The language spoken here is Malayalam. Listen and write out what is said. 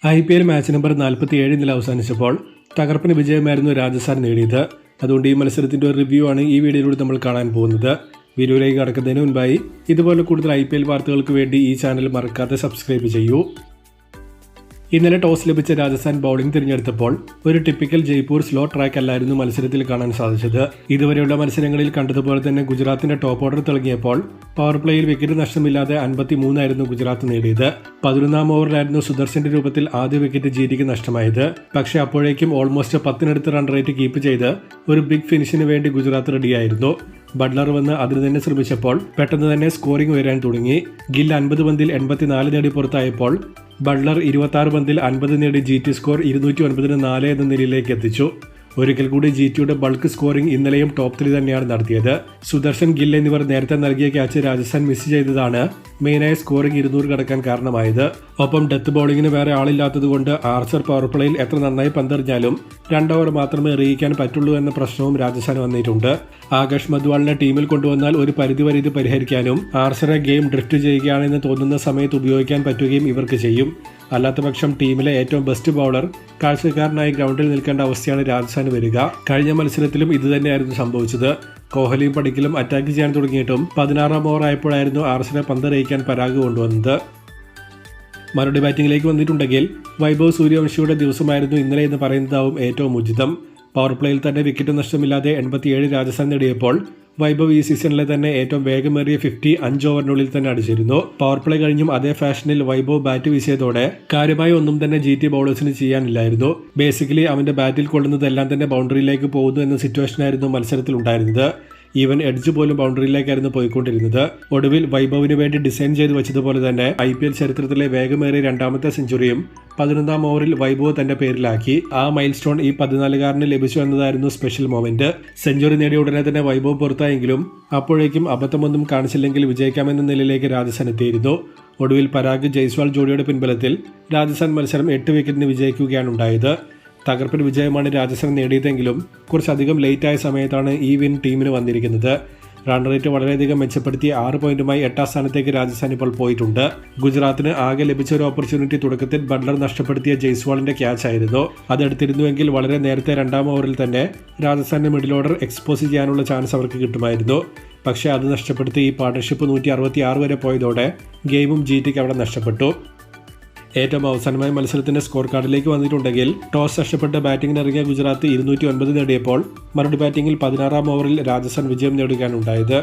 IPL മാച്ച് നമ്പർ 47 ഇന്നലെ അവസാനിച്ചപ്പോൾ തകർപ്പൻ വിജയമായിരുന്നു രാജസ്ഥാൻ നേടിയത്. അതുകൊണ്ട് ഈ മത്സരത്തിന്റെ ഒരു റിവ്യൂ ആണ് ഈ വീഡിയോയിലൂടെ നമ്മൾ കാണാൻ പോകുന്നത്. വീഡിയോയിലേക്ക് കടക്കുന്നതിന് മുൻപായി ഇതുപോലെ കൂടുതൽ IPL വാർത്തകൾക്ക് വേണ്ടി ഈ ചാനൽ മറക്കാതെ സബ്സ്ക്രൈബ് ചെയ്യൂ. ഇന്നലെ ടോസ് ലഭിച്ച രാജസ്ഥാൻ ബൗളിംഗ് തിരഞ്ഞെടുത്തപ്പോൾ ഒരു ടിപ്പിക്കൽ ജയ്പൂർ സ്ലോ ട്രാക്ക് അല്ലായിരുന്നു മത്സരത്തിൽ കാണാൻ സാധിച്ചത്. ഇതുവരെയുള്ള മത്സരങ്ങളിൽ കണ്ടതുപോലെ തന്നെ ഗുജറാത്തിന്റെ ടോപ്പ് ഓർഡർ തിളങ്ങിയപ്പോൾ പവർ പ്ലേയിൽ വിക്കറ്റ് നഷ്ടമില്ലാതെ 53 ആയിരുന്നു ഗുജറാത്ത് നേടിയത്. 11ാം ഓവറിലായിരുന്നു സുദർശന്റെ രൂപത്തിൽ ആദ്യ വിക്കറ്റ് GTക്ക് നഷ്ടമായത്. പക്ഷേ അപ്പോഴേക്കും ഓൾമോസ്റ്റ് 10-നടുത്ത് റൺ റേറ്റ് കീപ്പ് ചെയ്ത് ഒരു ബിഗ് ഫിനിഷിന് വേണ്ടി ഗുജറാത്ത് റെഡിയായിരുന്നു. ബട്ട്ലർ വന്ന് അതിന് തന്നെ ശ്രമിച്ചപ്പോൾ പെട്ടെന്ന് തന്നെ സ്കോറിംഗ് ഉയരാൻ തുടങ്ങി. ഗിൽ 50 പന്തിൽ 84 നേടി പുറത്തായപ്പോൾ ബട്ട്ലർ 26 പന്തിൽ 50 നേടി GT സ്കോർ 209-4 എന്ന നിലയിലേക്ക് എത്തിച്ചു. ഒരിക്കൽ കൂടി GTയുടെ ബൾക്ക് സ്കോറിംഗ് ഇന്നലെയും ടോപ്പ് 3 തന്നെയാണ് നടത്തിയത്. സുദർശൻ, ഗിൽ എന്നിവർ നേരത്തെ നൽകിയ ക്യാച്ച് രാജസ്ഥാൻ മിസ് ചെയ്തതാണ് മെയിനായ സ്കോറിംഗ് 200 കടക്കാൻ കാരണമായത്. ഒപ്പം ഡെത്ത് ബൗളിങ്ങിന് വേറെ ആളില്ലാത്തതുകൊണ്ട് ആർച്ചർ പവർ പ്ലേയിൽ എത്ര നന്നായി പന്തെറിഞ്ഞാലും 2 ഓവർ മാത്രമേ എറിയിക്കാൻ പറ്റുള്ളൂ എന്ന പ്രശ്നവും രാജസ്ഥാൻ വന്നിട്ടുണ്ട്. ആകാശ് മദ്വാളിനെ ടീമിൽ കൊണ്ടുവന്നാൽ ഒരു പരിധിവരെ ഇത് പരിഹരിക്കാനും ആർച്ചറെ ഗെയിം ഡ്രിഫ്റ്റ് ചെയ്യുകയാണെന്ന് തോന്നുന്ന സമയത്ത് ഉപയോഗിക്കാൻ പറ്റുകയും ഇവർക്ക് ചെയ്യും. അല്ലാത്തപക്ഷം ടീമിലെ ഏറ്റവും ബെസ്റ്റ് ബൗളർ കാഴ്ചക്കാരനായി ഗ്രൗണ്ടിൽ നിൽക്കേണ്ട അവസ്ഥയാണ് രാജസ്ഥാന് വരിക. കഴിഞ്ഞ മത്സരത്തിലും ഇതുതന്നെയായിരുന്നു സംഭവിച്ചത്. കോഹ്ലിയും പടിക്കലും അറ്റാക്ക് ചെയ്യാൻ തുടങ്ങിയിട്ടും 16ാം ഓവർ ആയപ്പോഴായിരുന്നു ആർച്ചറെ പന്തെറിയിക്കാൻ പരാഗ് കൊണ്ടുവന്നത്. മറുപടി ബാറ്റിംഗിലേക്ക് വന്നിട്ടുണ്ടെങ്കിൽ വൈഭവ് സൂര്യവംശിയുടെ ദിവസമായിരുന്നു ഇന്നലെ എന്ന് പറയുന്നതാവും ഏറ്റവും ഉചിതം. പവർ പ്ലേയിൽ തന്നെ വിക്കറ്റ് നഷ്ടമില്ലാതെ 87 രാജസ്ഥാൻ നേടിയപ്പോൾ വൈഭവ് ഈ സീസണിലെ തന്നെ ഏറ്റവും വേഗമേറിയ 50 5 ഓവറിനുള്ളിൽ തന്നെ അടിച്ചിരുന്നു. പവർ പ്ലേ കഴിഞ്ഞും അതേ ഫാഷനിൽ വൈഭവ് ബാറ്റ് വീശിയതോടെ കാര്യമായി ഒന്നും തന്നെ GT ബൗളേഴ്സിന് ചെയ്യാനില്ലായിരുന്നു. ബേസിക്കലി അവന്റെ ബാറ്റിൽ കൊള്ളുന്നതെല്ലാം തന്നെ ബൗണ്ടറിയിലേക്ക് പോകുന്നു എന്ന സിറ്റുവേഷനായിരുന്നു മത്സരത്തിൽ ഉണ്ടായിരുന്നത്. ഈവൻ എഡ്ജ് പോലും ബൗണ്ടറിയിലേക്കായിരുന്നു പോയിക്കൊണ്ടിരുന്നത്. ഒടുവിൽ വൈഭവിന് വേണ്ടി ഡിസൈൻ ചെയ്ത് വെച്ചതുപോലെ തന്നെ IPL ചരിത്രത്തിലെ വേഗമേറിയ 2ാമത്തെ സെഞ്ചുറിയും 11ാം ഓവറിൽ വൈഭവ് തന്റെ പേരിലാക്കി. ആ മൈൽ സ്റ്റോൺ ഈ 14കാരന് ലഭിച്ചു എന്നതായിരുന്നു സ്പെഷ്യൽ മൊമെന്റ്. സെഞ്ചുറി നേടിയ ഉടനെ തന്നെ വൈഭവ് പുറത്തായെങ്കിലും അപ്പോഴേക്കും അബദ്ധമൊന്നും കാണിച്ചില്ലെങ്കിൽ വിജയിക്കാമെന്ന നിലയിലേക്ക് രാജസ്ഥാൻ എത്തിയിരുന്നു. ഒടുവിൽ പരാഗ് ജയ്സ്വാൾ ജോഡിയുടെ പിൻബലത്തിൽ രാജസ്ഥാൻ മത്സരം 8 വിക്കറ്റിന് വിജയിക്കുകയാണ് ഉണ്ടായത്. തകർപ്പൻ വിജയമാണ് രാജസ്ഥാൻ നേടിയതെങ്കിലും കുറച്ചധികം ലേറ്റായ സമയത്താണ് ഈ വിൻ ടീമിന് വന്നിരിക്കുന്നത്. റൺ റേറ്റ് വളരെയധികം മെച്ചപ്പെടുത്തി 6 പോയിന്റുമായി 8ാം സ്ഥാനത്തേക്ക് രാജസ്ഥാൻ ഇപ്പോൾ പോയിട്ടുണ്ട്. ഗുജറാത്തിന് ആകെ ലഭിച്ച ഒരു ഓപ്പർച്യൂണിറ്റി തുടക്കത്തിൽ ബട്ട്ലർ നഷ്ടപ്പെടുത്തിയ ജയ്സ്വാളിന്റെ ക്യാച്ച് ആയിരുന്നു. അതെടുത്തിരുന്നുവെങ്കിൽ വളരെ നേരത്തെ 2ാം ഓവറിൽ തന്നെ രാജസ്ഥാന്റെ മിഡിൽ ഓർഡർ എക്സ്പോസ് ചെയ്യാനുള്ള ചാൻസ് അവർക്ക് കിട്ടുമായിരുന്നു. പക്ഷേ അത് നഷ്ടപ്പെടുത്തി ഈ പാർട്ണർഷിപ്പ് 166 വരെ പോയതോടെ ഗെയിമും GTക്ക് അവിടെ നഷ്ടപ്പെട്ടു. ഏറ്റവും അവസാനമായ മത്സരത്തിന്റെ സ്കോർ കാർഡിലേക്ക് വന്നിട്ടുണ്ടെങ്കിൽ ടോസ് നഷ്ടപ്പെട്ട് ബാറ്റിംഗിന് ഇറങ്ങിയ ഗുജറാത്ത് 209 നേടിയപ്പോൾ മറുപടി ബാറ്റിംഗിൽ 16ാം ഓവറിൽ രാജസ്ഥാൻ വിജയം നേടുകയാണ് ഉണ്ടായത്.